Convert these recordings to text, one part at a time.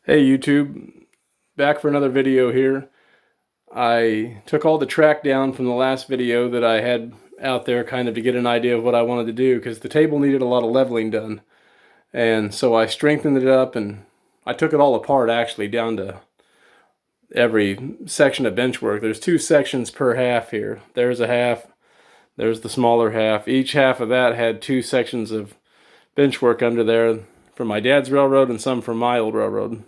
Hey YouTube, back for another video here. I took all the track down from the last video that I had out there kind of to get an idea of what I wanted to do, because the table needed a lot of leveling done. And so I strengthened it up and I took it all apart actually down to every section of bench work. There's two sections per half here. There's a half, there's the smaller half. Each half of that had two sections of bench work under there from my dad's railroad and some from my old railroad.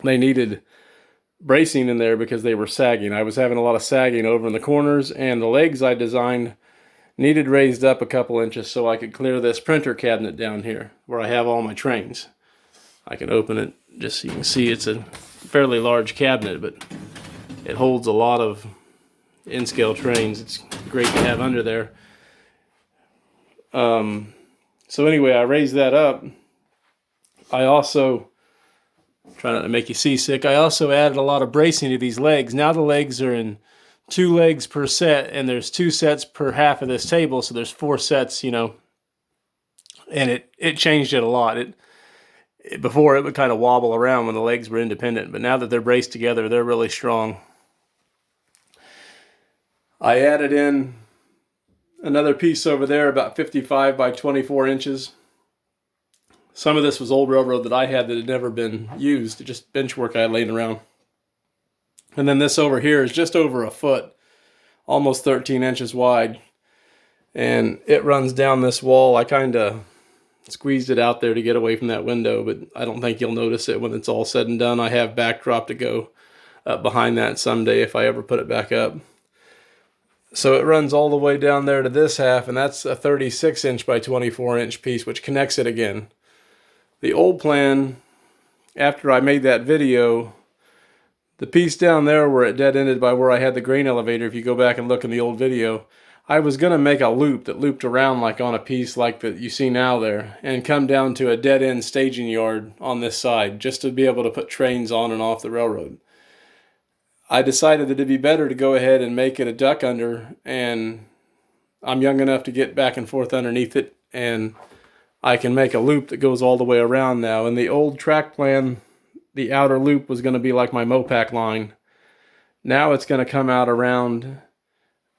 They needed bracing in there because they were sagging. I was having a lot of sagging over in the corners, and the legs I designed needed raised up a couple inches so I could clear this printer cabinet down here where I have all my trains. I can open it just so you can see it's a fairly large cabinet, but it holds a lot of in-scale trains. It's great to have under there. So anyway, I raised that up. I also, trying not to make you seasick, I also added a lot of bracing to these legs. Now the legs are in 2 legs per set, and there's 2 sets per half of this table, so there's 4 sets, you know. And it changed it a lot. Before it would kind of wobble around when the legs were independent, but now that they're braced together, they're really strong. I added in another piece over there about 55 by 24 inches. Some of this was old railroad that I had that had never been used, just bench work I had laying around. And then this over here is just over a foot, almost 13 inches wide. And it runs down this wall. I kind of squeezed it out there to get away from that window, but I don't think you'll notice it when it's all said and done. I have backdrop to go up behind that someday if I ever put it back up. So it runs all the way down there to this half, and that's a 36 inch by 24 inch piece, which connects it again. The old plan, after I made that video, the piece down there where it dead-ended by where I had the grain elevator, if you go back and look in the old video, I was going to make a loop that looped around like on a piece like that you see now there, and come down to a dead-end staging yard on this side, just to be able to put trains on and off the railroad. I decided that it'd be better to go ahead and make it a duck under, and I'm young enough to get back and forth underneath it, and I can make a loop that goes all the way around now. In the old track plan, the outer loop was going to be like my Mopac line. Now it's going to come out around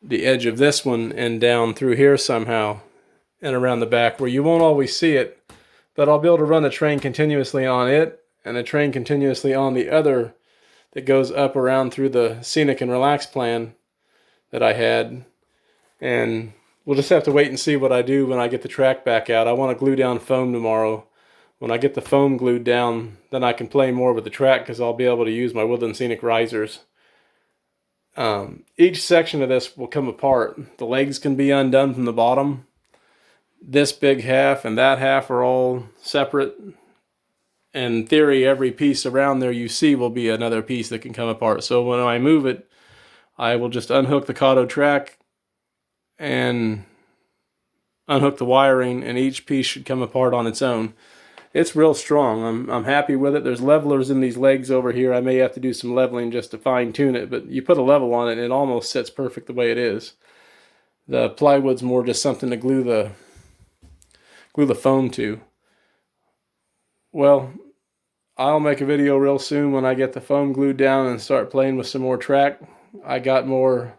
the edge of this one and down through here somehow and around the back where you won't always see it, but I'll be able to run the train continuously on it and the train continuously on the other that goes up around through the scenic and relax plan that I had. And we'll just have to wait and see what I do when I get the track back out. I want to glue down foam tomorrow. When I get the foam glued down, then I can play more with the track because I'll be able to use my Woodland Scenic risers. Each section of this will come apart. The legs can be undone from the bottom. This big half and that half are all separate. In theory, every piece around there you see will be another piece that can come apart. So when I move it, I will just unhook the Kato track and unhook the wiring, and each piece should come apart on its own. It's real strong. I'm happy with it. There's levelers in these legs over here. I may have to do some leveling just to fine tune it, but you put a level on it and it almost sits perfect the way it is. The plywood's more just something to glue the foam to. Well, I'll make a video real soon when I get the foam glued down and start playing with some more track. I got more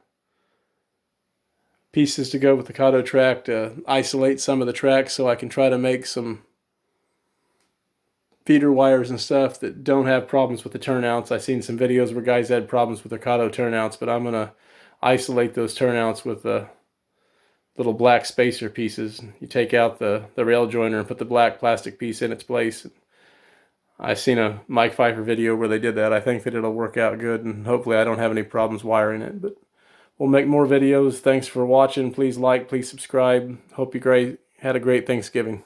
pieces to go with the Kato track to isolate some of the track so I can try to make some feeder wires and stuff that don't have problems with the turnouts. I've seen some videos where guys had problems with their Kato turnouts, but I'm going to isolate those turnouts with the little black spacer pieces. You take out the rail joiner and put the black plastic piece in its place. I've seen a Mike Pfeiffer video where they did that. I think that it'll work out good, and hopefully I don't have any problems wiring it. But we'll make more videos. Thanks for watching. Please like, please subscribe. Hope you had a great Thanksgiving.